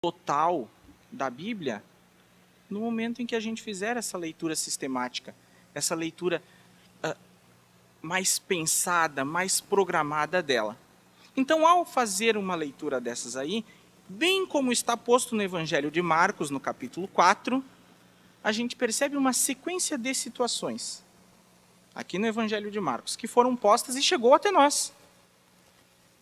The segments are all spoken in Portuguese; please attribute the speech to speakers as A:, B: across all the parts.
A: total da Bíblia no momento em que a gente fizer essa leitura sistemática, essa leitura mais pensada, mais programada dela. Então, ao fazer uma leitura dessas aí, bem como está posto no Evangelho de Marcos, no capítulo 4, a gente percebe uma sequência de situações, aqui no Evangelho de Marcos, que foram postas e chegou até nós.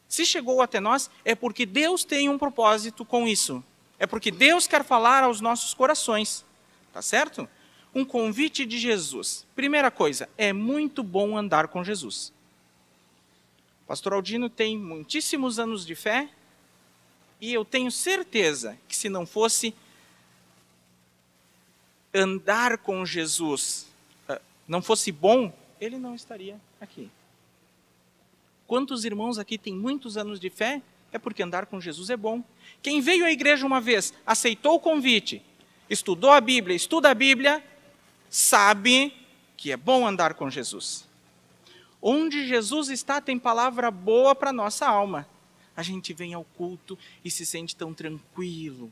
A: Se chegou até nós, é porque Deus tem um propósito com isso. É porque Deus quer falar aos nossos corações. Tá certo? Um convite de Jesus. Primeira coisa, é muito bom andar com Jesus. O pastor Aldino tem muitíssimos anos de fé e eu tenho certeza que se não fosse andar com Jesus, não fosse bom, ele não estaria aqui. Quantos irmãos aqui têm muitos anos de fé? É porque andar com Jesus é bom. Quem veio à igreja uma vez, aceitou o convite, estudou a Bíblia, estuda a Bíblia, sabe que é bom andar com Jesus. Onde Jesus está, tem palavra boa para a nossa alma. A gente vem ao culto e se sente tão tranquilo.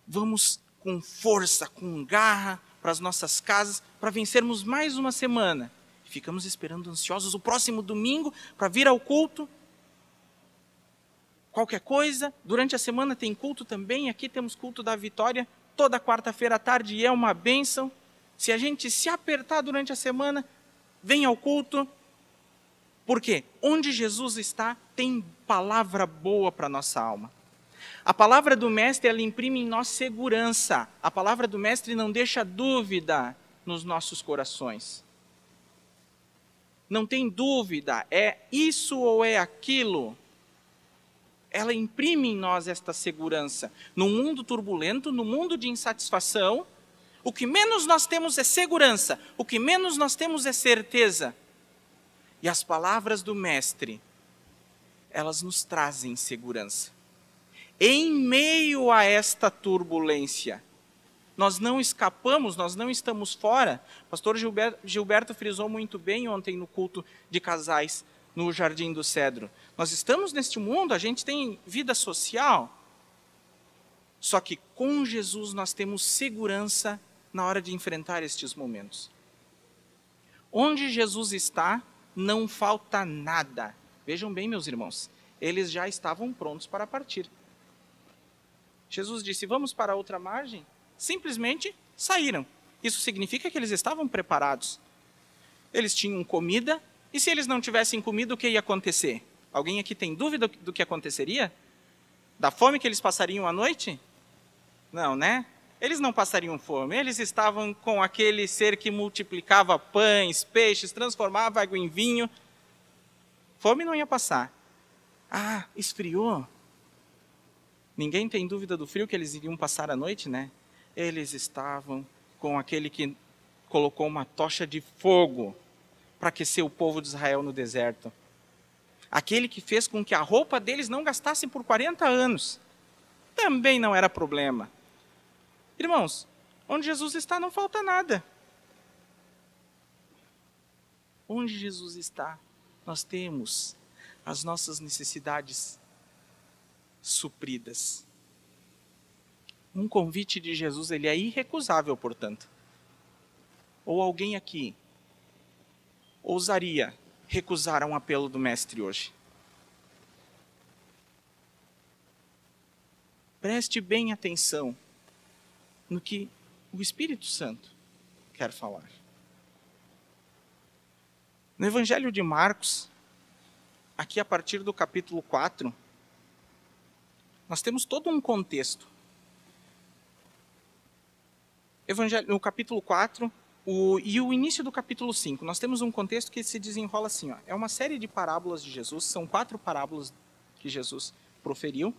A: Vamos com força, com garra para as nossas casas, para vencermos mais uma semana. Ficamos esperando ansiosos o próximo domingo para vir ao culto. Qualquer coisa, durante a semana tem culto também, aqui temos culto da Vitória, toda quarta-feira à tarde e é uma bênção. Se a gente se apertar durante a semana, vem ao culto. Por quê? Onde Jesus está, tem palavra boa para a nossa alma. A palavra do Mestre, ela imprime em nós segurança. A palavra do Mestre não deixa dúvida nos nossos corações. Não tem dúvida, é isso ou é aquilo. Ela imprime em nós esta segurança. No mundo turbulento, no mundo de insatisfação, o que menos nós temos é segurança, o que menos nós temos é certeza. E as palavras do Mestre, elas nos trazem segurança. Em meio a esta turbulência, nós não escapamos, nós não estamos fora. O pastor Gilberto frisou muito bem ontem no culto de casais no Jardim do Cedro. Nós estamos neste mundo, a gente tem vida social. Só que com Jesus nós temos segurança na hora de enfrentar estes momentos. Onde Jesus está, não falta nada. Vejam bem, meus irmãos, eles já estavam prontos para partir. Jesus disse, vamos para a outra margem? Simplesmente saíram. Isso significa que eles estavam preparados. Eles tinham comida, e se eles não tivessem comida, o que ia acontecer? Alguém aqui tem dúvida do que aconteceria? Da fome que eles passariam à noite? Não, né? Eles não passariam fome, eles estavam com aquele ser que multiplicava pães, peixes, transformava água em vinho. Fome não ia passar. Ah, esfriou? Ninguém tem dúvida do frio que eles iriam passar a noite, né? Eles estavam com aquele que colocou uma tocha de fogo para aquecer o povo de Israel no deserto. Aquele que fez com que a roupa deles não gastasse por 40 anos. Também não era problema. Irmãos, onde Jesus está não falta nada. Onde Jesus está, nós temos as nossas necessidades supridas. Um convite de Jesus, ele é irrecusável, portanto. Ou alguém aqui ousaria recusar um apelo do Mestre hoje? Preste bem atenção no que o Espírito Santo quer falar. No Evangelho de Marcos, aqui a partir do capítulo 4, nós temos todo um contexto. No capítulo 4 e o início do capítulo 5, nós temos um contexto que se desenrola assim. É uma série de parábolas de Jesus, são 4 parábolas que Jesus proferiu.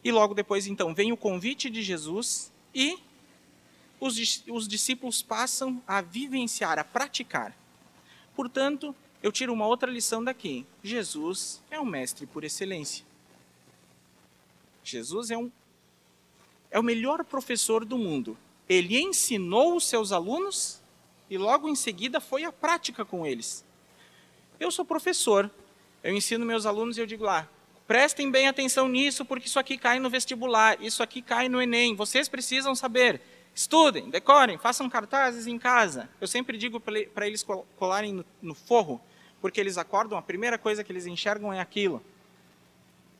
A: E logo depois, então, vem o convite de Jesus e os discípulos passam a vivenciar, a praticar. Portanto, eu tiro uma outra lição daqui. Jesus é um mestre por excelência. Jesus é o melhor professor do mundo. Ele ensinou os seus alunos e logo em seguida foi à prática com eles. Eu sou professor, eu ensino meus alunos e eu digo lá, Prestem bem atenção nisso, porque isso aqui cai no vestibular, isso aqui cai no Enem. Vocês precisam saber. Estudem, decorem, façam cartazes em casa. Eu sempre digo para eles colarem no forro, porque eles acordam, a primeira coisa que eles enxergam é aquilo.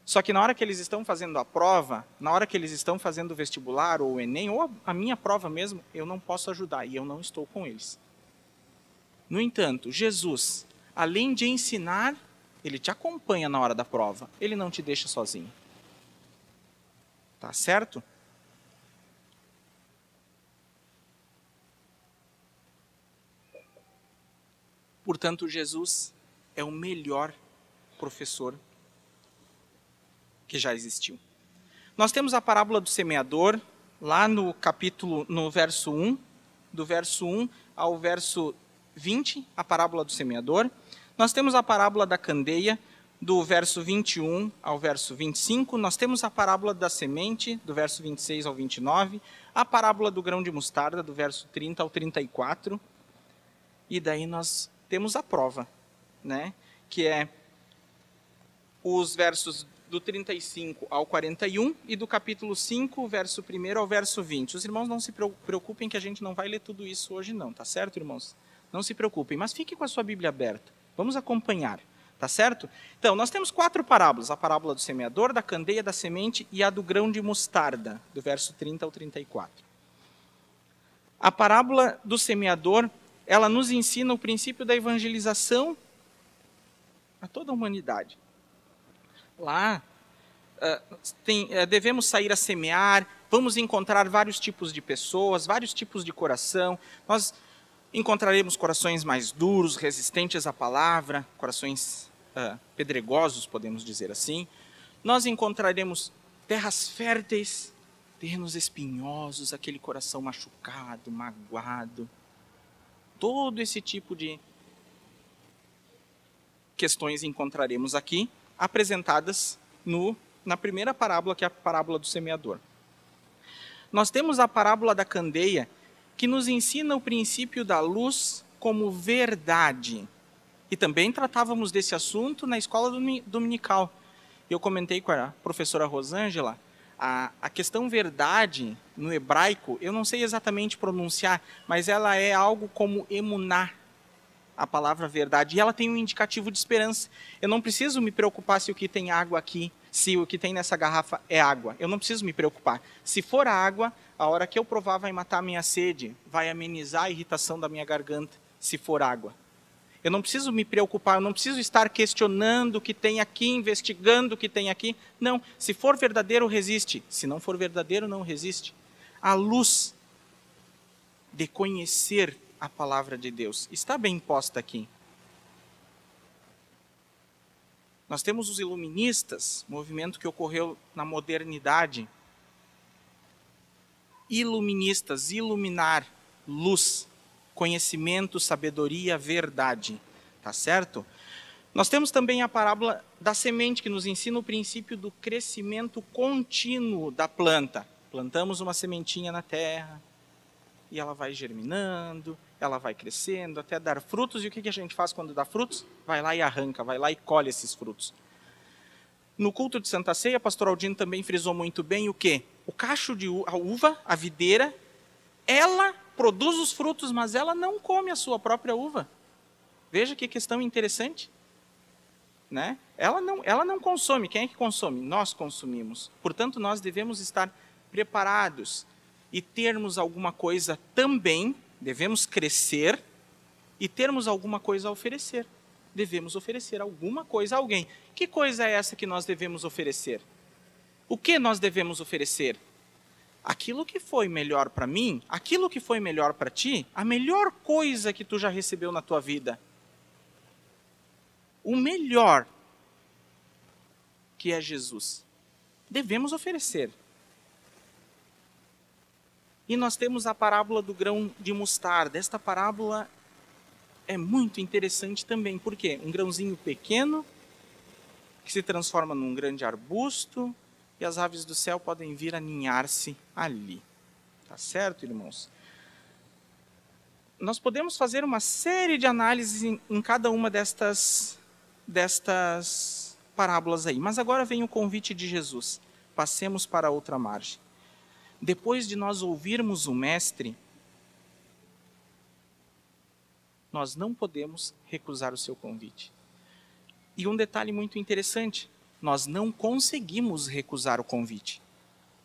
A: Só que na hora que eles estão fazendo a prova, na hora que eles estão fazendo o vestibular ou o Enem, ou a minha prova mesmo, eu não posso ajudar e eu não estou com eles. No entanto, Jesus, além de ensinar, ele te acompanha na hora da prova. Ele não te deixa sozinho. Tá certo? Portanto, Jesus é o melhor professor que já existiu. Nós temos a parábola do semeador, lá no verso 1, do verso 1 ao verso 20, a parábola do semeador. Nós temos a parábola da candeia, do verso 21 ao verso 25. Nós temos a parábola da semente, do verso 26 ao 29. A parábola do grão de mostarda, do verso 30 ao 34. E daí nós temos a prova, né? Que é os versos do 35 ao 41 e do capítulo 5, verso 1 ao verso 20. Os irmãos não se preocupem que a gente não vai ler tudo isso hoje não, tá certo, irmãos? Não se preocupem, mas fique com a sua Bíblia aberta. Vamos acompanhar, tá certo? Então, nós temos 4 parábolas. A parábola do semeador, da candeia, da semente e a do grão de mostarda, do verso 30 ao 34. A parábola do semeador, ela nos ensina o princípio da evangelização a toda a humanidade. Lá, devemos sair a semear, vamos encontrar vários tipos de pessoas, vários tipos de coração. Nós encontraremos corações mais duros, resistentes à palavra, corações pedregosos, podemos dizer assim. Nós encontraremos terras férteis, terrenos espinhosos, aquele coração machucado, magoado. Todo esse tipo de questões encontraremos aqui, apresentadas na primeira parábola, que é a parábola do semeador. Nós temos a parábola da candeia, que nos ensina o princípio da luz como verdade. E também tratávamos desse assunto na escola dominical. Eu comentei com a professora Rosângela, a questão verdade, no hebraico, eu não sei exatamente pronunciar, mas ela é algo como emuná, a palavra verdade, e ela tem um indicativo de esperança. Eu não preciso me preocupar se o que tem água aqui, se o que tem nessa garrafa é água. Eu não preciso me preocupar. Se for a água, a hora que eu provar vai matar a minha sede, vai amenizar a irritação da minha garganta, se for água. Eu não preciso me preocupar, eu não preciso estar questionando o que tem aqui, investigando o que tem aqui. Não, se for verdadeiro, resiste. Se não for verdadeiro, não resiste. A luz de conhecer a palavra de Deus está bem posta aqui. Nós temos os iluministas, movimento que ocorreu na modernidade. Iluministas, iluminar, luz, conhecimento, sabedoria, verdade. Tá certo? Nós temos também a parábola da semente, que nos ensina o princípio do crescimento contínuo da planta. Plantamos uma sementinha na terra, e ela vai germinando, ela vai crescendo, até dar frutos. E o que a gente faz quando dá frutos? Vai lá e arranca, vai lá e colhe esses frutos. No culto de Santa Ceia, pastor Aldino também frisou muito bem o quê? O cacho de uva, a videira, ela produz os frutos, mas ela não come a sua própria uva. Veja que questão interessante. Né? Ela não consome. Quem é que consome? Nós consumimos. Portanto, nós devemos estar preparados e termos alguma coisa também, devemos crescer e termos alguma coisa a oferecer. Devemos oferecer alguma coisa a alguém. Que coisa é essa que nós devemos oferecer? O que nós devemos oferecer? Aquilo que foi melhor para mim, aquilo que foi melhor para ti, a melhor coisa que tu já recebeu na tua vida. O melhor, que é Jesus. Devemos oferecer. E nós temos a parábola do grão de mostarda. Esta parábola é muito interessante também. Por quê? Um grãozinho pequeno, que se transforma num grande arbusto, e as aves do céu podem vir aninhar-se ali. Tá certo, irmãos? Nós podemos fazer uma série de análises em cada uma destas parábolas aí. Mas agora vem o convite de Jesus. Passemos para outra margem. Depois de nós ouvirmos o Mestre, nós não podemos recusar o seu convite. E um detalhe muito interessante, nós não conseguimos recusar o convite.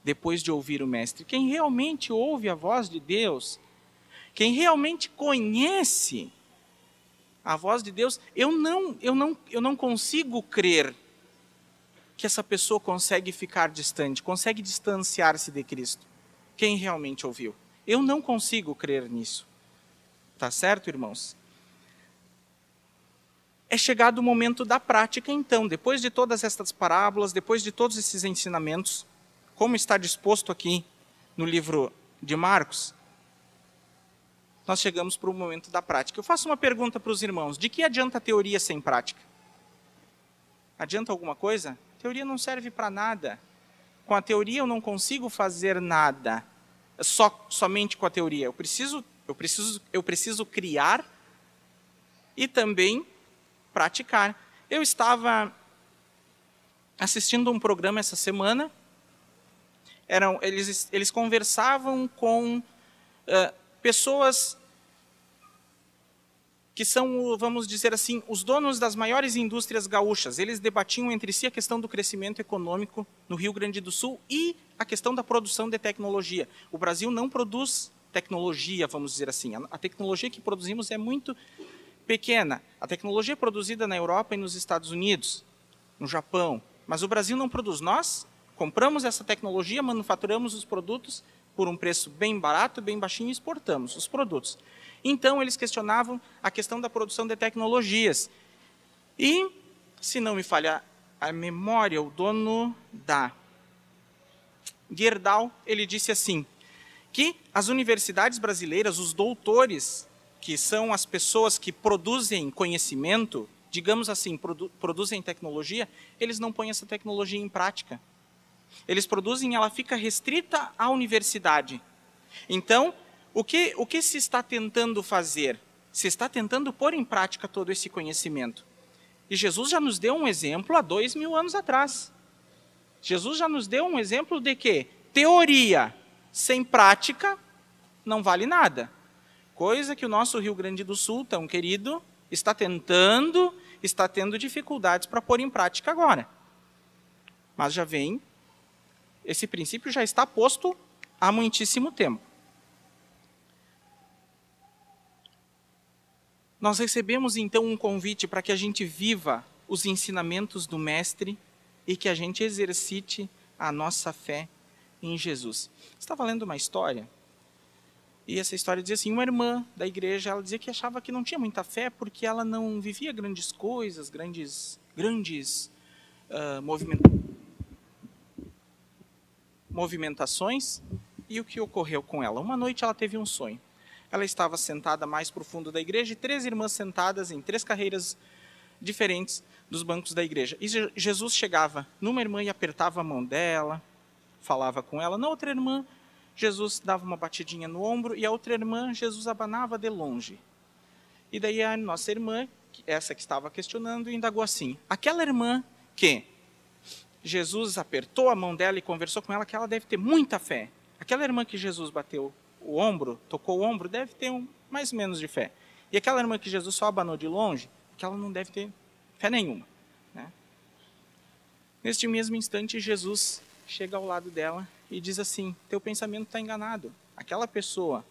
A: Depois de ouvir o Mestre, quem realmente ouve a voz de Deus, quem realmente conhece a voz de Deus, eu não consigo crer que essa pessoa consegue ficar distante, consegue distanciar-se de Cristo. Quem realmente ouviu? Eu não consigo crer nisso. Tá certo, irmãos? É chegado o momento da prática, então, depois de todas estas parábolas, depois de todos esses ensinamentos, como está disposto aqui no livro de Marcos, nós chegamos para o momento da prática. Eu faço uma pergunta para os irmãos: de que adianta a teoria sem prática? Adianta alguma coisa? A teoria não serve para nada. Com a teoria eu não consigo fazer nada, somente com a teoria. Eu preciso criar e também praticar. Eu estava assistindo um programa essa semana, eles conversavam com pessoas que são, vamos dizer assim, os donos das maiores indústrias gaúchas. Eles debatiam entre si a questão do crescimento econômico no Rio Grande do Sul e a questão da produção de tecnologia. O Brasil não produz tecnologia, vamos dizer assim. A tecnologia que produzimos é muito pequena. A tecnologia é produzida na Europa e nos Estados Unidos, no Japão. Mas o Brasil não produz. Nós compramos essa tecnologia, manufaturamos os produtos por um preço bem barato, bem baixinho, e exportamos os produtos. Então, eles questionavam a questão da produção de tecnologias. E, se não me falha a memória, o dono da Gerdau, ele disse assim, que as universidades brasileiras, os doutores, que são as pessoas que produzem conhecimento, digamos assim, produzem tecnologia, eles não põem essa tecnologia em prática. Eles produzem, ela fica restrita à universidade. Então, o que se está tentando fazer? Se está tentando pôr em prática todo esse conhecimento. E Jesus já nos deu um exemplo há 2000 anos atrás. Jesus já nos deu um exemplo de que teoria sem prática não vale nada. Coisa que o nosso Rio Grande do Sul, tão querido, está tendo dificuldades para pôr em prática agora. Mas já vem, esse princípio já está posto há muitíssimo tempo. Nós recebemos então um convite para que a gente viva os ensinamentos do Mestre e que a gente exercite a nossa fé em Jesus. Estava lendo uma história, e essa história dizia assim, uma irmã da igreja, ela dizia que achava que não tinha muita fé porque ela não vivia grandes coisas, grandes movimentações. E o que ocorreu com ela? Uma noite ela teve um sonho. Ela estava sentada mais para o fundo da igreja e 3 irmãs sentadas em 3 carreiras diferentes dos bancos da igreja. E Jesus chegava numa irmã e apertava a mão dela, falava com ela. Na outra irmã, Jesus dava uma batidinha no ombro e a outra irmã, Jesus abanava de longe. E daí a nossa irmã, essa que estava questionando, indagou assim, aquela irmã que Jesus apertou a mão dela e conversou com ela, que ela deve ter muita fé. Aquela irmã que Jesus bateu o ombro, tocou o ombro, deve ter mais ou menos de fé. E aquela irmã que Jesus só abanou de longe, que ela não deve ter fé nenhuma. Né? Neste mesmo instante, Jesus chega ao lado dela e diz assim, teu pensamento está enganado. Aquela pessoa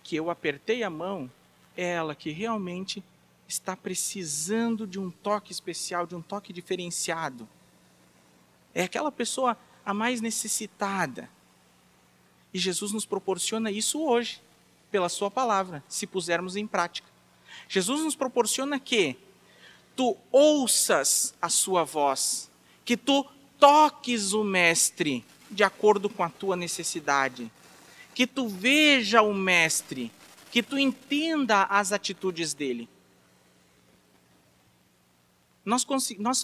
A: que eu apertei a mão, é ela que realmente está precisando de um toque especial, de um toque diferenciado. É aquela pessoa a mais necessitada. E Jesus nos proporciona isso hoje, pela sua palavra, se pusermos em prática. Jesus nos proporciona que tu ouças a sua voz, que tu toques o Mestre de acordo com a tua necessidade, que tu veja o Mestre, que tu entenda as atitudes dele. Nós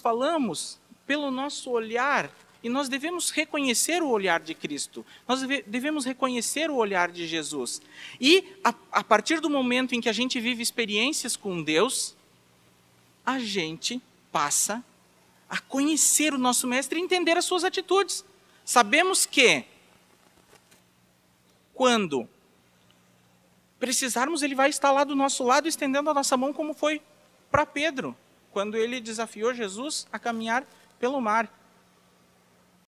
A: falamos pelo nosso olhar, e nós devemos reconhecer o olhar de Cristo. Nós devemos reconhecer o olhar de Jesus. E, a partir do momento em que a gente vive experiências com Deus, a gente passa a conhecer o nosso Mestre e entender as suas atitudes. Sabemos que, quando precisarmos, ele vai estar lá do nosso lado, estendendo a nossa mão, como foi para Pedro, quando ele desafiou Jesus a caminhar pelo mar.